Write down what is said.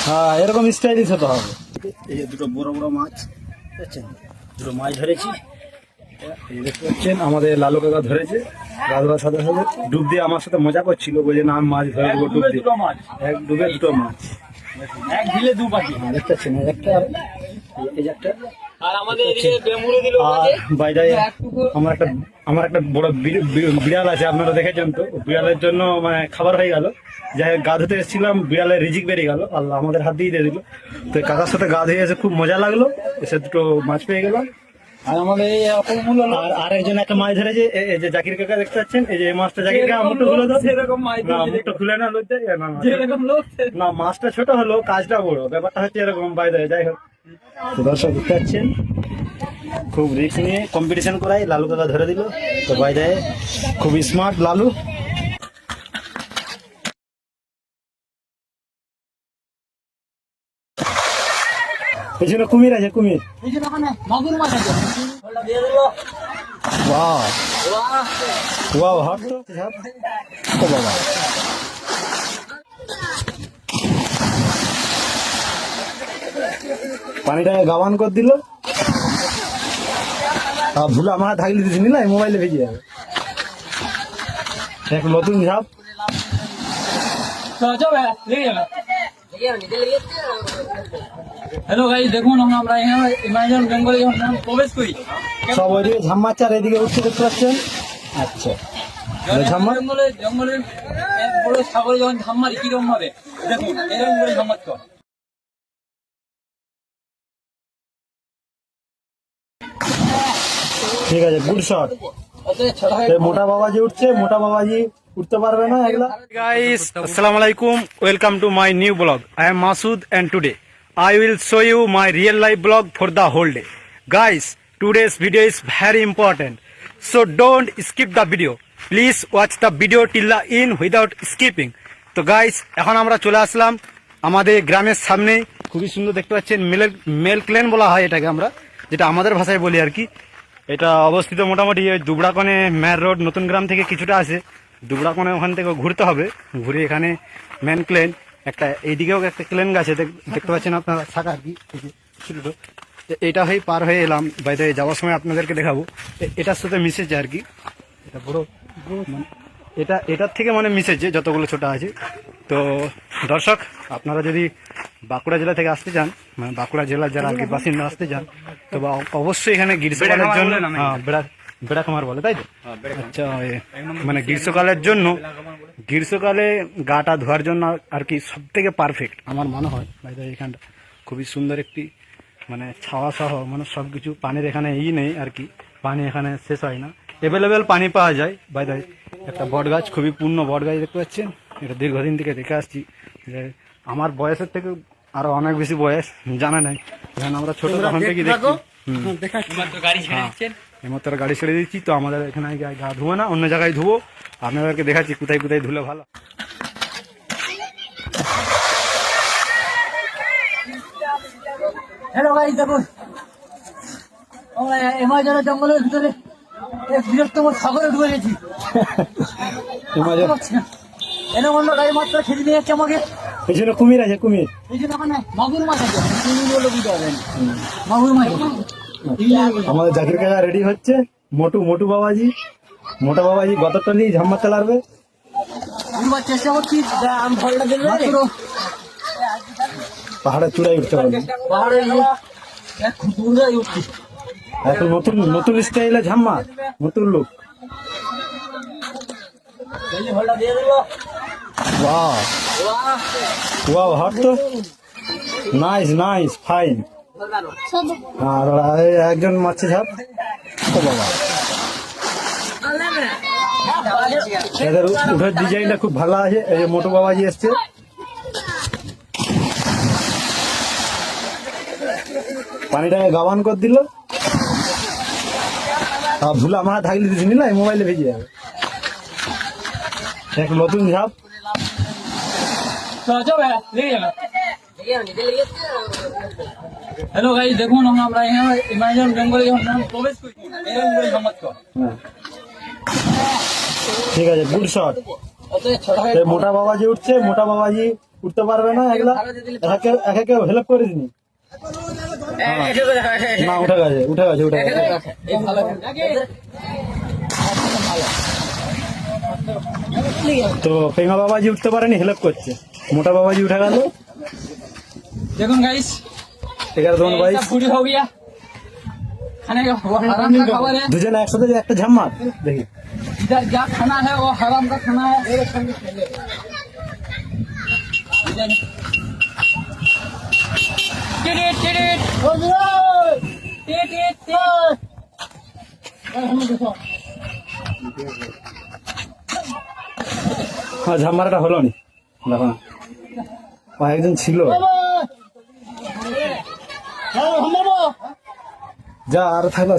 হ্যাঁ, এরকম স্টাইলিশ হতে হবে। এই যে দুটো বড় বড় মাছ দেখছেন, দুটো মাছ ধরেছি। এই দেখতে পাচ্ছেন আমাদের লালু কাকা ধরেছে। রাধুরার সাথে সাথে ডুব দিয়ে আমার সাথে মজা করছিল, বলছে না আমি মাছ ধরে দেবো ডুব দিয়ে। এক ডুবে দুটো মাছ, এক ঢিলে দু পাখি। দেখতে পাচ্ছেন একটা, এই যে একটা, আর আমাদের এদিকে বেমুড়ে দিল। আর বাইরে আমার একটা বড় বিড়াল আছে, আপনারা দেখেছেন তো। বিড়ালের জন্য মানে খাবার হয়ে গেল। যাই হোক, গা ধুতে এসেছিলাম, বিড়ালের রিজিক বেরিয়ে গেল, আল্লাহ আমাদের হাত দিয়ে দিল। তো কাকার সাথে গা ধুয়ে এসে খুব মজা লাগলো, এসে দুটো মাছ পেয়ে গেলাম। আর আমাদের এই অপমূল্য আর একজন একটা মাছ ধরেছে, এই যে জাকির কাকা দেখতে পাচ্ছেন। এই যে মাছটা জাকির কাকা মুখটা খুলে দাও, মুখটা খুলে না লইতে না, মাছটা ছোট হলো কাজটা বড়, ব্যাপারটা হচ্ছে এরকম বাইরে। যাই হোক, তো দর্শক দেখতে পাচ্ছেন খুব রিস্ক নিয়ে কম্পিটিশন করাই লালু কাকা ধরে দিল। তো বাইরে খুব স্মার্ট লালু। পেছনে কুমির আছে, কুমির। বাবা পানিটাকে গাবান করে দিল। ভুলে আমার থাকলে দিচ্ছি নিলাই, মোবাইলে ভেজে যাবে। এক নতুন ঝাপ। হ্যালো গাইস, দেখুন আমরা এখানে ইমাজিন বেঙ্গলে যখন প্রবেশ করি, সব ওইদিকে ঝাম্মার চার এদিকে উঠতে দেখতে পাচ্ছেন। আচ্ছা, জঙ্গলের এক বড় সাগরে যখন ঝাম্মারি কিরকম হবে দেখুন, এরকম করে ঝাম্মার কর। ঠিক আছে, গুড শট। মোটা বাবাজি উঠছে, মোটা বাবাজি উঠতে পারবে না এগুলা। গাইস, আসসালামু আলাইকুম, welcome to my new blog. I am Masud and today I will show you my real life vlog for the whole day. Guys, today's video is very important, so don't skip the video. Please watch the video till the end without skipping. তো guys, এখন আমরা চলে আসলাম আমাদের গ্রামের সামনে। খুবই সুন্দর দেখতে পাচ্ছেন, মেল ক্লেন বলা হয় এটাকে আমরা, যেটা আমাদের ভাষায় বলি আর কি। এটা অবস্থিত মোটামুটি ওই দুবড়াকোণে মেন রোড নতুন গ্রাম থেকে কিছুটা আছে। দুবড়াকোণে ওখান থেকে ঘুরতে হবে, ঘুরে এখানে মেন ক্লেন একটা, এইদিকেও একটা ক্লেন গাছে দেখতে পাচ্ছেন আপনারা, শাখা আর কি ছোটো। এটা হয়ে পার হয়ে এলাম। বাইরে যাওয়ার সময় আপনাদেরকে দেখাবো, এটার সাথে মিশেছে আর কি। এটা বড় মানে এটার থেকে মানে মিশেছে যতগুলো ছোট আছে। তো দর্শক, আপনারা যদি বাঁকুড়া জেলা থেকে আসতে চান, মানে বাঁকুড়া জেলার যারা আর কি বাসিন্দা আসতে চান, তো অবশ্যই এখানে গ্রীষ্মকালের জন্য বেড়াখামার বলে, তাই তো? আচ্ছা, মানে গ্রীষ্মকালে গাটা ধোয়ার জন্য আর কি সব থেকে পারফেক্ট আমার মনে হয়। বাইরে এখানটা খুবই সুন্দর একটি মানে ছাওয়া সহ, মানে সব কিছু পানির এখানে নেই আর কি, পানি এখানে শেষ হয় না, অ্যাভেলেবেল পানি পাওয়া যায়। বাইরে একটা বট গাছ, খুবই পূর্ণ বট গাছ দেখতে পাচ্ছেন। এটা দীর্ঘদিন থেকে দেখে আসছি, আমার বয়সের থেকে আরো অনেক বেশি বয়স, জানা নাই। এখানে আমরা ছোট তখন থেকে দেখছি। এইমাত্র গাড়ি ছেড়ে দিচ্ছি, তো আমাদের এখানে গা ধুবো না, অন্য জায়গায় ধুবো। আপনাদেরকে দেখাচ্ছি কোথায় কোথায় ধুলে ভালো। হ্যালো গাইস, দেখুন আমরা এমাজনের জঙ্গলের ভিতরে এক বৃহত্তম সাগরে ঢুকে গেছি। এরকম অন্য গাড়ি মাত্র খেতে নিয়ে যাচ্ছে আমাকে। পেছনে কুমির আছে, কুমির। পেছনে ওখানে মাগুর মাছ আছে, কুমির বলে বুঝতে পারবেন, মাগুর মাছ। আমাদের জাকির কাকা রেডি হচ্ছে, মোটু বাবাজি, মোটা বাবাজি গতকালই ঝাম্মা চালাবে। চেষ্টা করছি আমি ফলটা দিলে পাহাড়ের চূড়ায় উঠতে পারবে, পাহাড়ে উঠছি এখন নতুন স্টাইলে ঝাম্মা, নতুন লোক। ফলটা দিয়ে দেবো। ওয়াও, হট তো, নাইস ফাইন। আর একজন মারছে ঝাপ। ও বাবা, এদের উঠের ডিজাইনটা খুব ভালো আছে। এই যে মোটু বাবাজি এসছে, পানিটাকে গাবান করে দিল। ভুলে আমার থাকলে দিচ্ছি নিলাই, মোবাইলে ভেজে যাবে। এক নতুন ঝাপ। হ্যালো গাইস, দেখুন আমরা এখানে ইমাজিন বেঙ্গলে যখন প্রবেশ করি, এরকম করে ঝাম্মার কর। ঠিক আছে, গুড শট। মোটা বাবাজি উঠছে, মোটা বাবাজি উঠতে পারবে না, এগুলা একে হেল্প করে দিনি। না, উঠে গেছে। তো পেঙ্গা বাবাজি উঠতে পারেনি, হেল্প করছে। মোটা বাবাজি উঠে গেল। देखो गाइस, এগারো জন ভাই पूरी हो गया। खाने का वो हराम का खबर है। দুজনে একসাথে একটা ঝাম্মার দেখি। इधर क्या खाना है वो हराम का खाना है। टिट टिट टिट टिट হ্যাঁ, ঝাম্মারটা হলো নি। দেখো না, ও একজন ছিল। যা আর থাকলো।